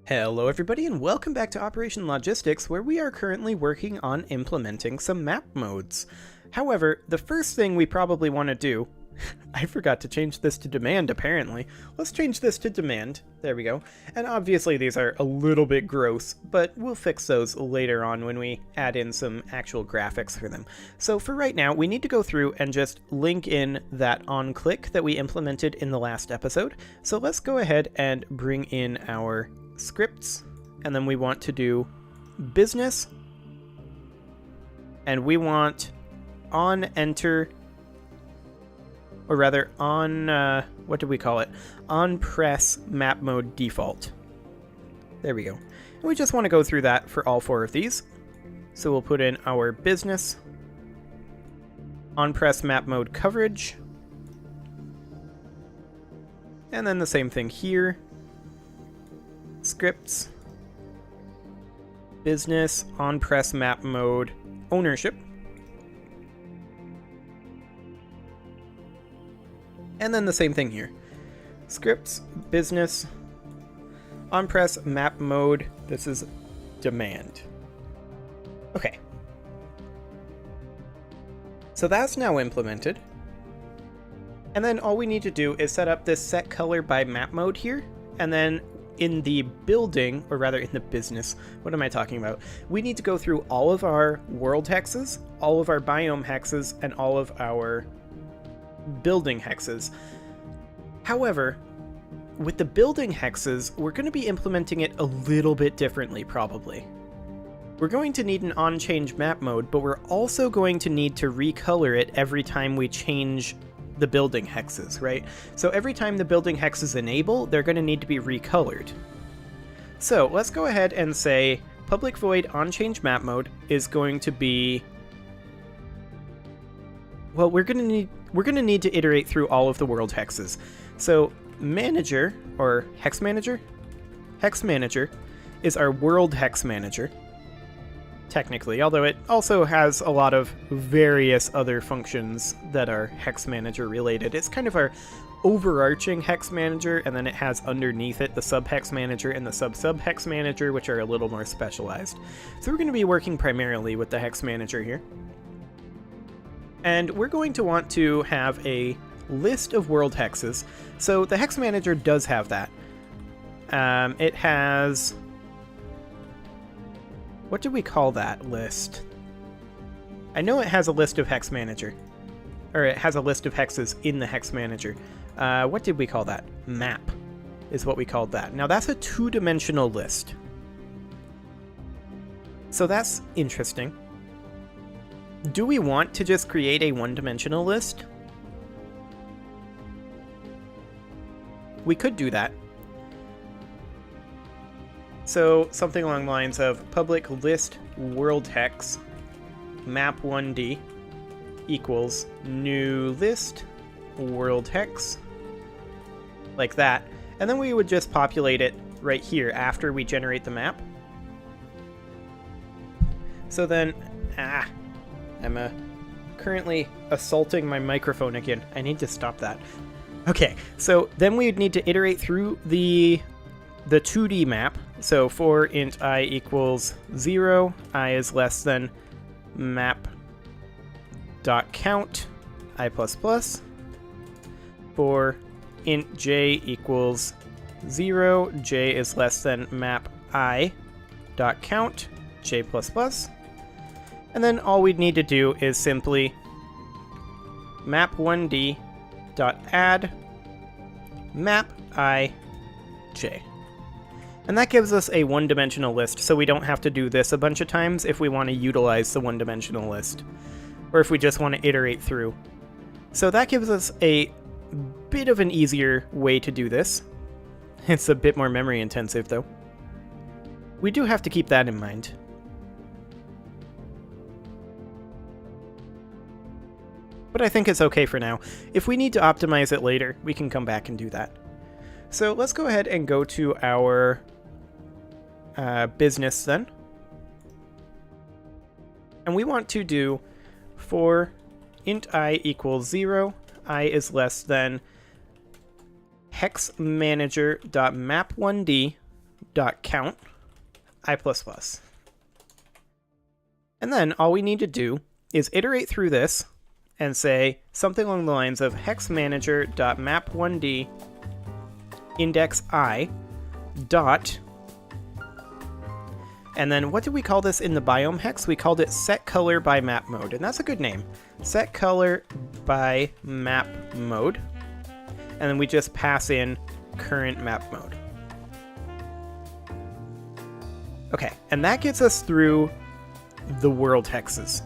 Hello everybody and welcome back to Operation Logistics, where we are currently working on implementing some map modes. However, the first thing we probably want to do, I forgot to change this to demand apparently. Let's change this to demand. There we go. And obviously these are a little bit gross, but we'll fix those later on when we add in some actual graphics for them. So for right now, we need to go through and just link in that on-click that we implemented in the last episode. So let's go ahead and bring in our scripts, and then we want to do business, and we want on enter, or rather on what did we call it, on press map mode default. There we go. And we just want to go through that for all four of these. So we'll put in our business, on press map mode coverage, and then the same thing here. Scripts, business, on press map mode ownership, and then the same thing here. Scripts, business, on press map mode, this is demand. Okay. So that's now implemented. And then all we need to do is set up this set color by map mode here, and then in the building, or rather in the business, what am I talking about? We need to go through all of our world hexes, all of our biome hexes, and all of our building hexes. However, with the building hexes, we're going to be implementing it a little bit differently, probably. We're going to need an on-change map mode, but we're also going to need to recolor it every time we change the building hexes, right? So every time the building hexes enable, they're going to need to be recolored. So let's go ahead and say public void on change map mode is going to be, well, we're going to need to iterate through all of the world hexes. So manager, or hex manager is our world hex manager, technically, although it also has a lot of various other functions that are hex manager related. It's kind of our overarching hex manager, and then it has underneath it the sub hex manager and the sub hex manager, which are a little more specialized. So we're going to be working primarily with the hex manager here. And we're going to want to have a list of world hexes. So the hex manager does have that. It has, what do we call that list? I know it has a list of hex manager, or it has a list of hexes in the hex manager. What did we call that? Map is what we called that. Now that's a two-dimensional list. So that's interesting. Do we want to just create a one-dimensional list? We could do that. So something along the lines of public list world hex map 1D equals new list world hex, like that. And then we would just populate it right here after we generate the map. So then, I'm currently assaulting my microphone again. I need to stop that. Okay, so then we would need to iterate through the 2D map. So for int I equals 0, I is less than map dot count I++. For int j equals 0, j is less than map I dot count j++. And then all we'd need to do is simply map 1d dot add map I j. And that gives us a one-dimensional list, so we don't have to do this a bunch of times if we want to utilize the one-dimensional list, or if we just want to iterate through. So that gives us a bit of an easier way to do this. It's a bit more memory intensive, though. We do have to keep that in mind. But I think it's okay for now. If we need to optimize it later, we can come back and do that. So let's go ahead and go to our business then. And we want to do for int I equals 0, I is less than hex manager.map1d dot count I++. And then all we need to do is iterate through this and say something along the lines of hexmanager.map1d index I dot, and then what did we call this in the biome hex? We called it set color by map mode, and that's a good name. Set color by map mode. And then we just pass in current map mode. Okay, and that gets us through the world hexes.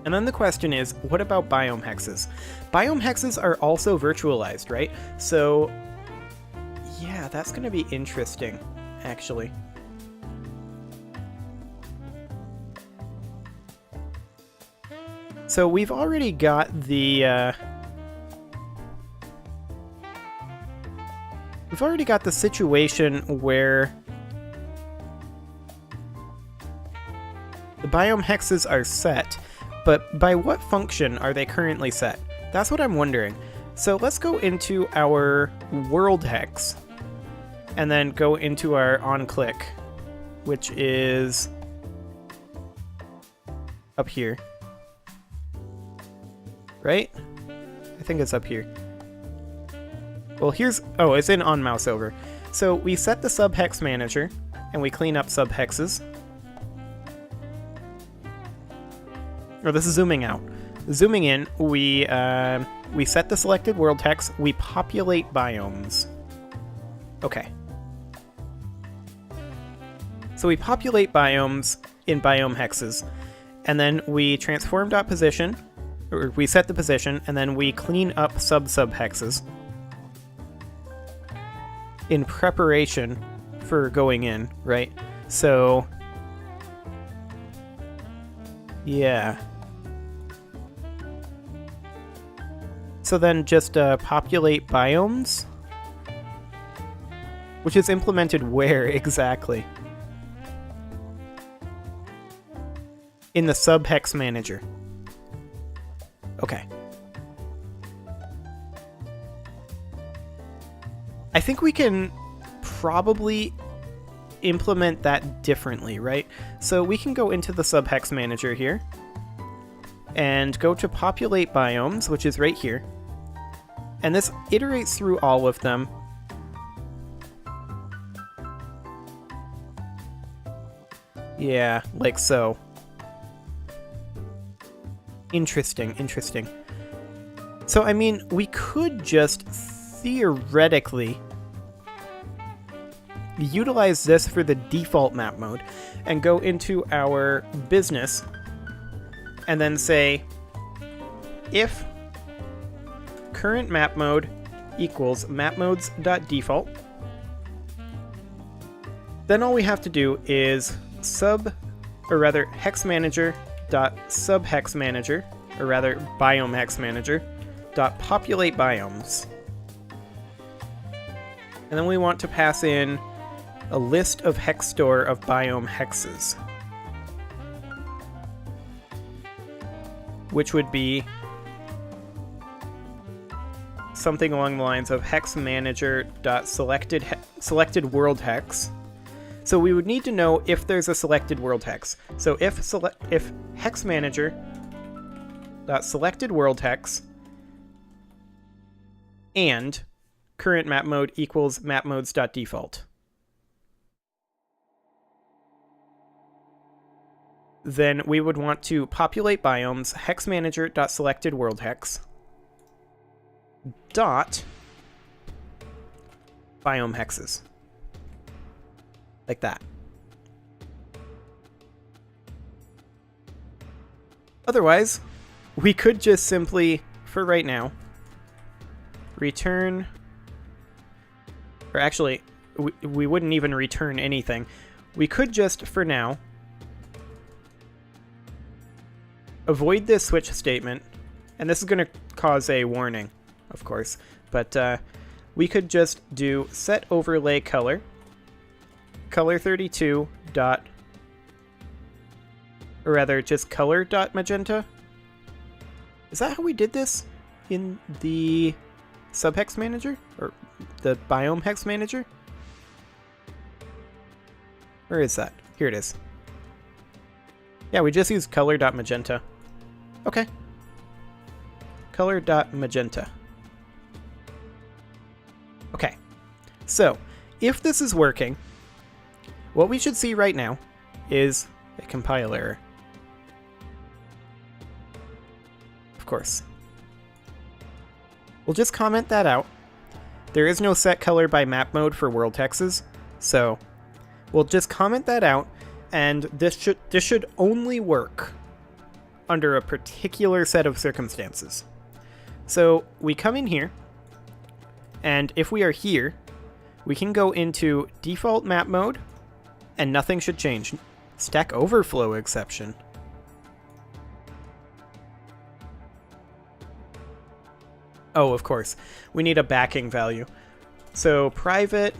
And then the question is, what about biome hexes? Biome hexes are also virtualized, right? So, yeah, that's going to be interesting, actually. So we've already got the situation where the biome hexes are set, but by what function are they currently set? That's what I'm wondering. So let's go into our world hex and then go into our onClick, which is up here. Right? I think it's up here. Well, it's in on mouse over. So we set the subhex manager and we clean up subhexes. Or this is zooming out. Zooming in, we set the selected world hex, we populate biomes. Okay. So we populate biomes in biome hexes, and then we transform.position, or we set the position, and then we clean up sub-subhexes in preparation for going in, right? So, yeah. So then just populate biomes, which is implemented where exactly? In the subhex manager. Okay. I think we can probably implement that differently, right? So we can go into the subhex manager here and go to populate biomes, which is right here. And this iterates through all of them. Yeah, like so. Interesting, interesting. So, I mean, we could just theoretically utilize this for the default map mode and go into our business and then say if current map mode equals mapmodes.default, then all we have to do is hexmanager.subhexmanager, or rather biome hex manager, .populate biomes. And then we want to pass in a list of hex store of biome hexes, which would be something along the lines of hexmanager.selected world hex. So we would need to know if there's a selected world hex. So if hexmanager.selected world hex and current map mode equals mapmodes.default, then we would want to populate biomes hexmanager.selected world hex dot biome hexes, like that. Otherwise, we could just simply, for right now, return, or actually, we wouldn't even return anything. We could just, for now, avoid this switch statement, and this is going to cause a warning, of course, but we could just do set overlay color 32 dot, or rather just color dot magenta. Is that how we did this in the subhex manager, or the biome hex manager? Where is that? Here it is. Yeah, we just use color.magenta. Okay. Color.magenta. Okay. So, if this is working, what we should see right now is a compile error. Of course. We'll just comment that out. There is no set color by map mode for world hexes, so we'll just comment that out, and this should only work under a particular set of circumstances. So we come in here, and if we are here, we can go into default map mode, and nothing should change. Stack Overflow exception. Oh, of course. We need a backing value. So private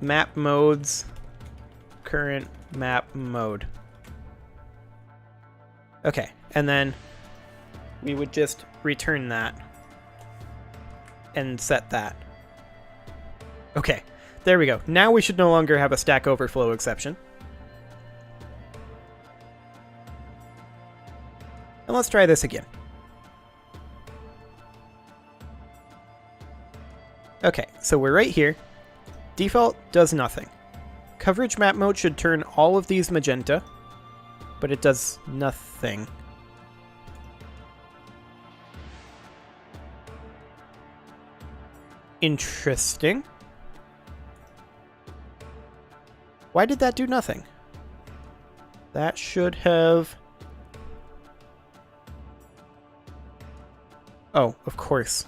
map modes, current map mode. Okay, and then we would just return that and set that. Okay, there we go. Now we should no longer have a Stack Overflow exception. And let's try this again. Okay, so we're right here. Default does nothing. Coverage map mode should turn all of these magenta, but it does nothing. Interesting. Why did that do nothing? That should have... Oh, of course.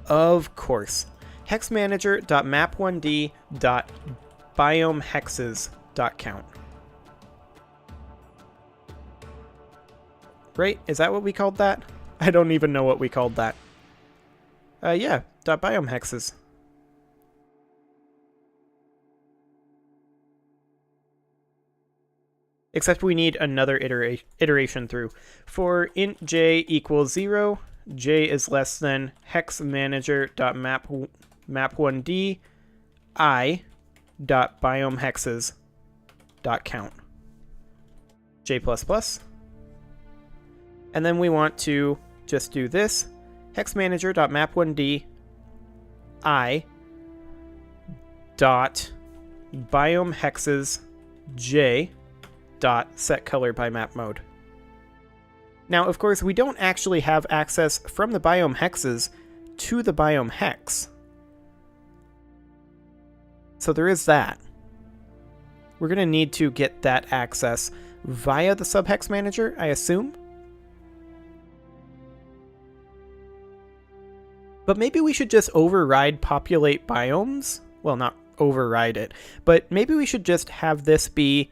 Of course. hexmanager.map1d.biomehexes.count. Right? Is that what we called that? I don't even know what we called that. Yeah, .biomehexes. Except we need another iteration through. For int j equals 0, j is less than hexmanager.map1d i.biomehexes.count. j++. And then we want to just do this. hexmanager.map1d i.biomehexes.j set color by map mode. Now, of course, we don't actually have access from the biome hexes to the biome hex. So there is that. We're going to need to get that access via the subhex manager, I assume. But maybe we should just override populate biomes. Well, not override it, but maybe we should just have this be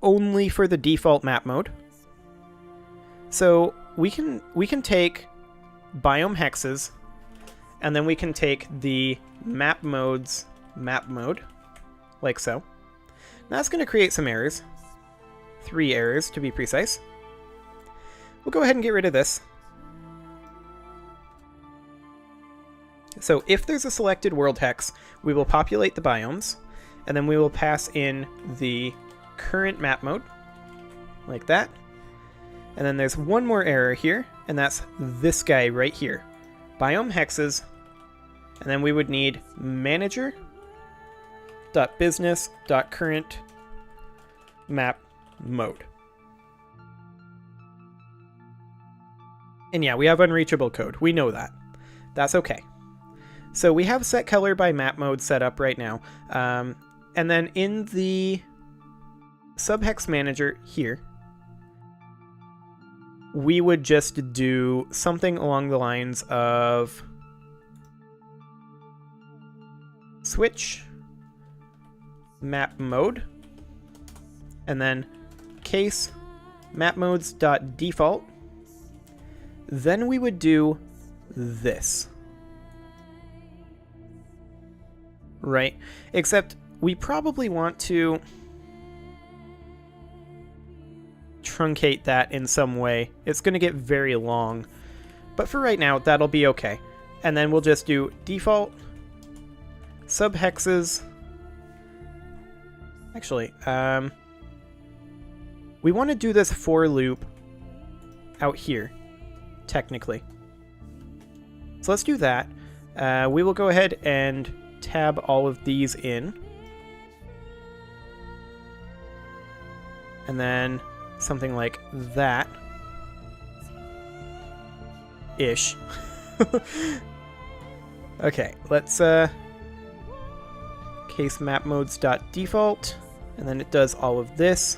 only for the default map mode. So we can take biome hexes, and then we can take the map mode's map mode, like so. Now that's going to create some errors. 3 errors to be precise. We'll go ahead and get rid of this. So if there's a selected world hex, we will populate the biomes, and then we will pass in the current map mode, like that. And then there's one more error here, and that's this guy right here. Biome hexes, and then we would need manager.business.current map mode. And yeah, we have unreachable code. We know that. That's okay. So we have set color by map mode set up right now. And then in the subhex manager here, we would just do something along the lines of switch map mode, and then case map modes.default. Then we would do this. Right? Except we probably want to truncate that in some way. It's going to get very long. But for right now, that'll be okay. And then we'll just do default subhexes. Actually, we want to do this for loop out here, technically. So let's do that. We will go ahead and tab all of these in. And then something like that. Ish. Okay, let's case map modes.default, and then it does all of this.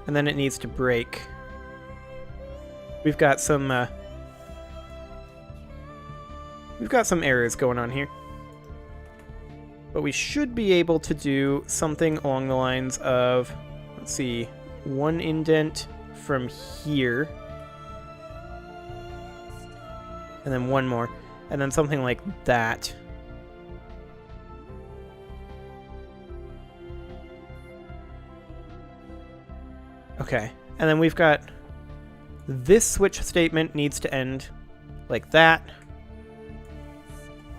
And then it needs to break. We've got some errors going on here. But we should be able to do something along the lines of, let's see, one indent from here. And then one more. And then something like that. Okay. And then we've got this switch statement needs to end like that.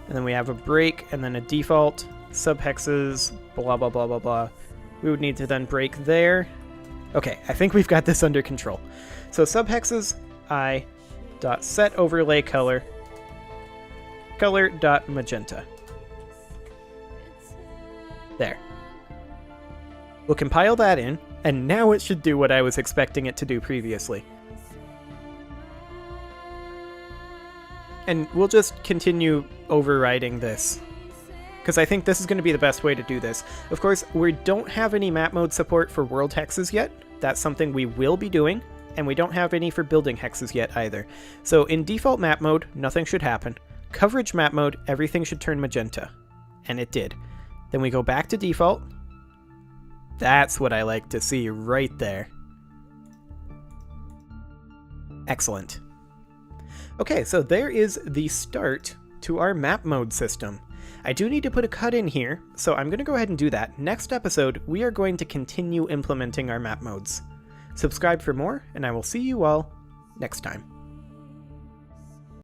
And then we have a break and then a default. Subhexes, blah, blah, blah, blah, blah. We would need to then break there. Okay, I think we've got this under control. So subhexes, set overlay color magenta. There. We'll compile that in, and now it should do what I was expecting it to do previously. And we'll just continue overriding this, because I think this is going to be the best way to do this. Of course, we don't have any map mode support for world hexes yet. That's something we will be doing. And we don't have any for building hexes yet either. So in default map mode, nothing should happen. Coverage map mode, everything should turn magenta. And it did. Then we go back to default. That's what I like to see right there. Excellent. Okay, so there is the start to our map mode system. I do need to put a cut in here, so I'm going to go ahead and do that. Next episode, we are going to continue implementing our map modes. Subscribe for more, and I will see you all next time.